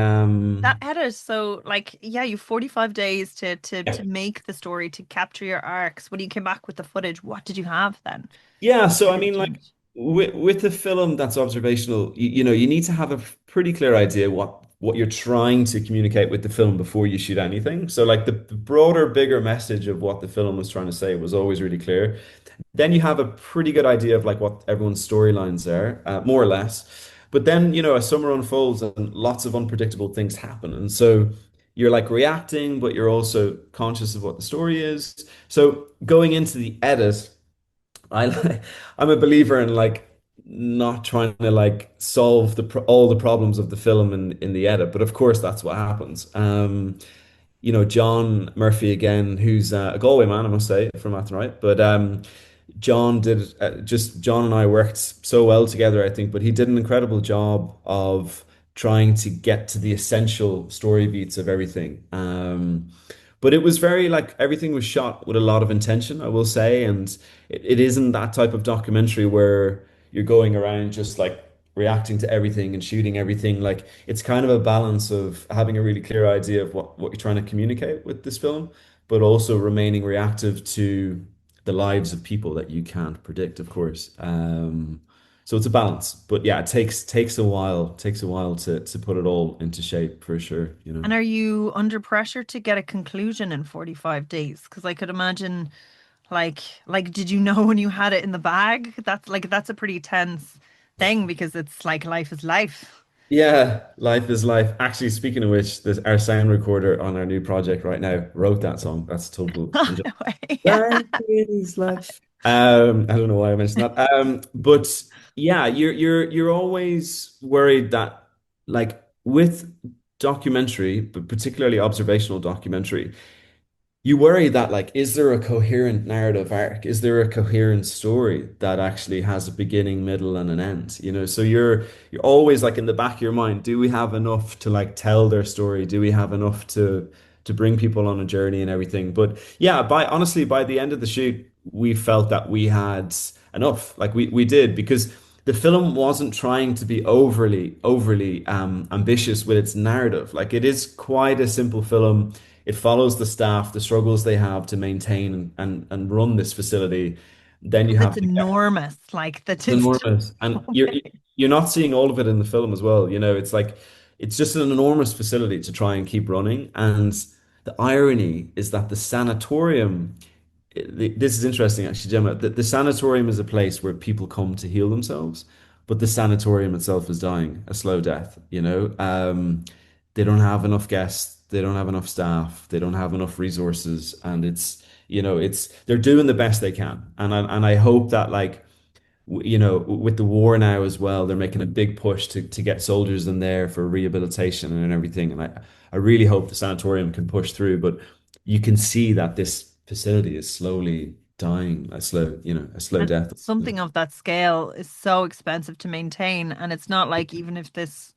That edit, so like, yeah, you 45 days to yeah. make the story, to capture your arcs. When you came back with the footage, what did you have then? Yeah, so How I did it mean, like change? with the film that's observational, you know, you need to have a pretty clear idea what you're trying to communicate with the film before you shoot anything. So like the broader, bigger message of what the film was trying to say was always really clear. Then you have a pretty good idea of like what everyone's storylines are, more or less. But then, you know, a summer unfolds and lots of unpredictable things happen. And so you're like reacting, but you're also conscious of what the story is. So going into the edit, I like, I'm a believer in like not trying to like solve all the problems of the film in the edit, but of course that's what happens. You know, John Murphy again, who's a Galway man, I must say, from Athenry, but John and I worked so well together, I think, but he did an incredible job of trying to get to the essential story beats of everything. But it was very like everything was shot with a lot of intention, I will say, and it isn't that type of documentary where you're going around just like reacting to everything and shooting everything. Like it's kind of a balance of having a really clear idea of what you're trying to communicate with this film, but also remaining reactive to the lives of people that you can't predict, of course. So it's a balance, but yeah, it takes a while to put it all into shape for sure, you know. And are you under pressure to get a conclusion in 45 days? Because I could imagine, did you know when you had it in the bag? That's a pretty tense thing because it's like life is life. Yeah, life is life. Actually, speaking of which, there's our sound recorder on our new project right now wrote that song. That's total. Oh, no way. Life is life. I don't know why I mentioned that. But yeah, you're always worried that like with documentary, but particularly observational documentary, you worry that like is there a coherent narrative arc, is there a coherent story that actually has a beginning, middle, and an end, you know? So you're always like in the back of your mind, do we have enough to like tell their story, do we have enough to bring people on a journey and everything? But yeah, by honestly by the end of the shoot we felt that we had enough, like we did, because the film wasn't trying to be overly ambitious with its narrative. Like it is quite a simple film. It follows the staff, the struggles they have to maintain and run this facility. Then you And it's have to get enormous. Like that it's it's just enormous, and so big. you're not seeing all of it in the film as well. You know, it's like it's just an enormous facility to try and keep running. And the irony is that the sanatorium. This is interesting, actually, Gemma. The sanatorium is a place where people come to heal themselves, but the sanatorium itself is dying a slow death. You know, they don't have enough guests, they don't have enough staff, they don't have enough resources, and it's you know it's they're doing the best they can, and I hope that like you know with the war now as well, they're making a big push to get soldiers in there for rehabilitation and everything, and I really hope the sanatorium can push through, but you can see that this facility is slowly dying a slow And death. something of that scale is so expensive to maintain. And it's not like even if this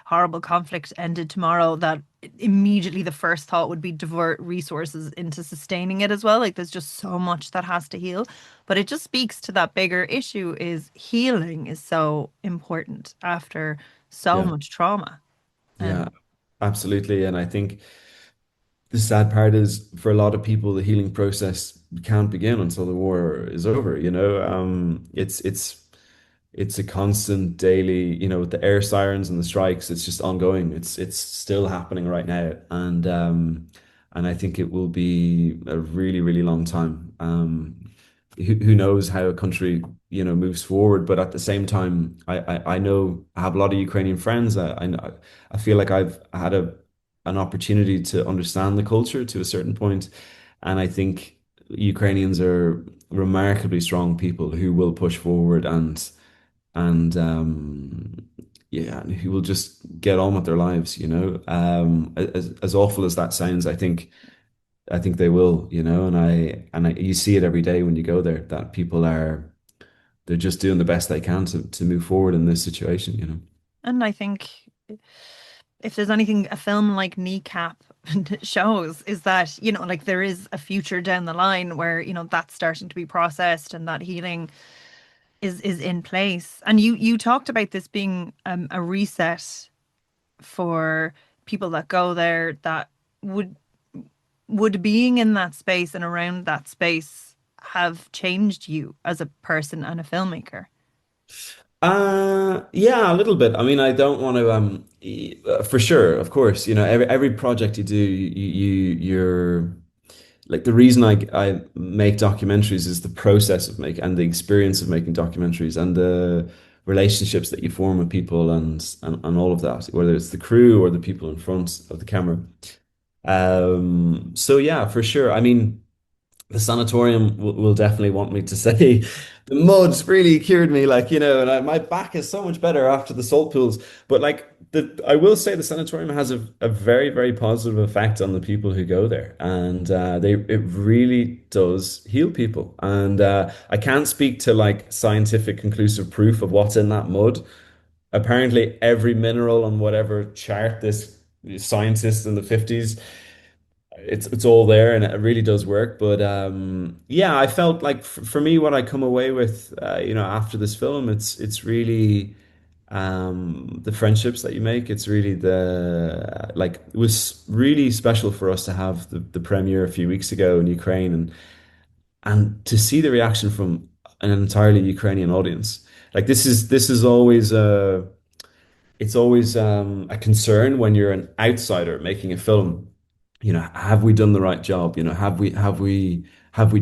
horrible conflict ended tomorrow, that immediately the first thought would be divert resources into sustaining it as well. Like there's just so much that has to heal. But it just speaks to that bigger issue is healing is so important after so Yeah, much trauma. yeah, Um, absolutely. And I think the sad part is for a lot of people, the healing process can't begin until the war is over. You know, it's a constant daily, you know, with the air sirens and the strikes, it's just ongoing. It's still happening right now, and I think it will be a really really long time. Who knows how a country, you know, moves forward? But at the same time, I know I have a lot of Ukrainian friends. I feel like I've had an opportunity to understand the culture to a certain point, and I think Ukrainians are remarkably strong people who will push forward and yeah, and who will just get on with their lives, you know. As awful as that sounds, I think they will, you know, and you see it every day when you go there that people are they're just doing the best they can to move forward in this situation, you know. and I think if there's anything a film like Kneecap shows is that, like there is a future down the line where, that's starting to be processed and that healing is in place. And you talked about this being a reset for people that go there, that would being in that space and around that space have changed you as a person and a filmmaker? Yeah, a little bit. I mean, I don't want to for sure, of course, every project you do, you're like the reason I make documentaries is the process of making and the experience of making documentaries and the relationships that you form with people and all of that, whether it's the crew or the people in front of the camera. So yeah, for sure. I mean, the sanatorium will definitely want me to say the mud's really cured me, like, and my back is so much better after the salt pools. But like I will say the sanatorium has a very, very positive effect on the people who go there. And it really does heal people. And I can't speak to like scientific conclusive proof of what's in that mud. Apparently, every mineral on whatever chart this scientist in the 50s, it's all there and it really does work. But yeah, I felt like for me, what I come away with, after this film, it's really the friendships that you make. It's really it was really special for us to have the premiere a few weeks ago in Ukraine and to see the reaction from an entirely Ukrainian audience. Like this is always it's always a concern when you're an outsider making a film. Have we done the right job? Have we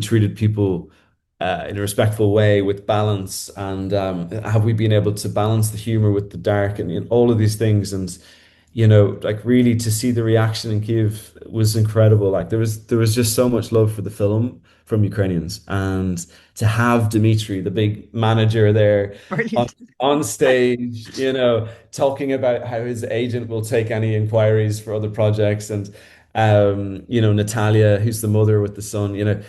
treated people in a respectful way with balance? And have we been able to balance the humor with the dark and all of these things? And like really to see the reaction in Kiev was incredible. Like there was just so much love for the film from Ukrainians, and to have Dmitry, the big manager there on, Brilliant. on stage, talking about how his agent will take any inquiries for other projects, and Natalia, who's the mother with the son,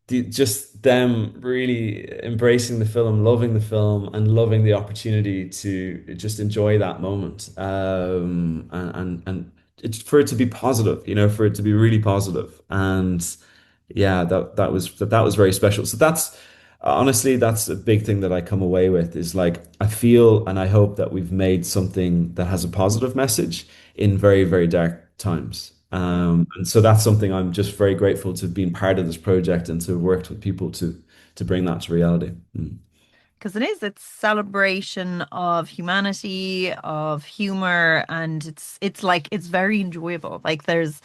just them really embracing the film, loving the film, and loving the opportunity to just enjoy that moment. And it's for it to be positive, for it to be really positive. And yeah, that was very special. So that's honestly, that's a big thing that I come away with is like I feel and I hope that we've made something that has a positive message in very, very dark times. And so that's something I'm just very grateful to have been part of this project and to have worked with people to bring that to reality. Mm. Because it's celebration of humanity, of humor, and it's like it's very enjoyable. Like there's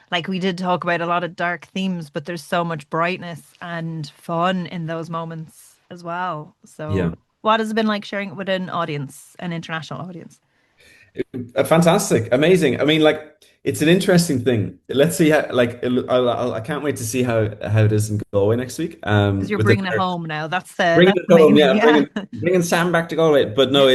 like we did talk about a lot of dark themes, but there's so much brightness and fun in those moments as well. Yeah. So what has it been like sharing it with an audience, an international audience? Fantastic, amazing. I mean, like, it's an interesting thing. Let's see how, like, I can't wait to see how it is in Galway next week. Because you're With the bringing it home now. bringing That's it the home, main yeah, thing. I'm Yeah. bringing Sam back to Galway. But no,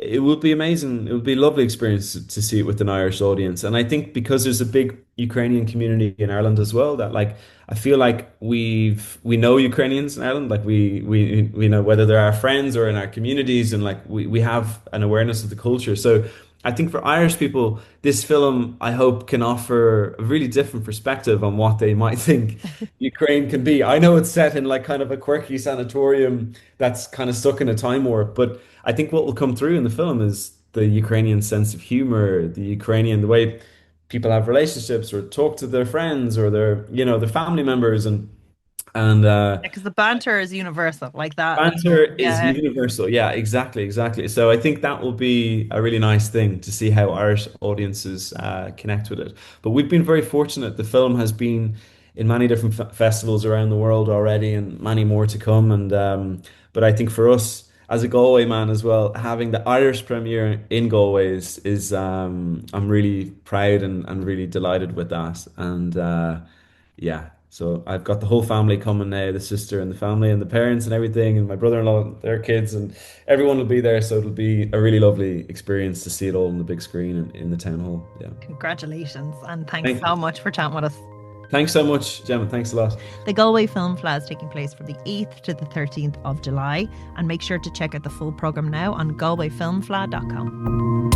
it would be amazing. It would be a lovely experience to see it with an Irish audience. And I think because there's a big Ukrainian community in Ireland as well, that like I feel like we know Ukrainians in Ireland, like we know whether they're our friends or in our communities, and like we have an awareness of the culture. So I think for Irish people, this film I hope can offer a really different perspective on what they might think Ukraine can be. I know it's set in like kind of a quirky sanatorium that's kind of stuck in a time warp, but I think what will come through in the film is the Ukrainian sense of humor, the way people have relationships or talk to their friends or their family members, and Because the banter is universal, like that. banter is Yeah. universal. Yeah, exactly, exactly. So I think that will be a really nice thing to see how Irish audiences connect with it. But we've been very fortunate. The film has been in many different festivals around the world already, and many more to come. And but I think for us as a Galway man as well, having the Irish premiere in Galway is I'm really proud and really delighted with that. And yeah, so I've got the whole family coming now, the sister and the family and the parents and everything, and my brother-in-law, their kids, and everyone will be there. So it'll be a really lovely experience to see it all on the big screen in the town hall. Yeah. Congratulations, and thanks Thank so you. much for chatting with us. Thanks so much, Gemma. Thanks a lot. The Galway Film Fleadh is taking place from the 8th to the 13th of July, and make sure to check out the full programme now on galwayfilmfleadh.com.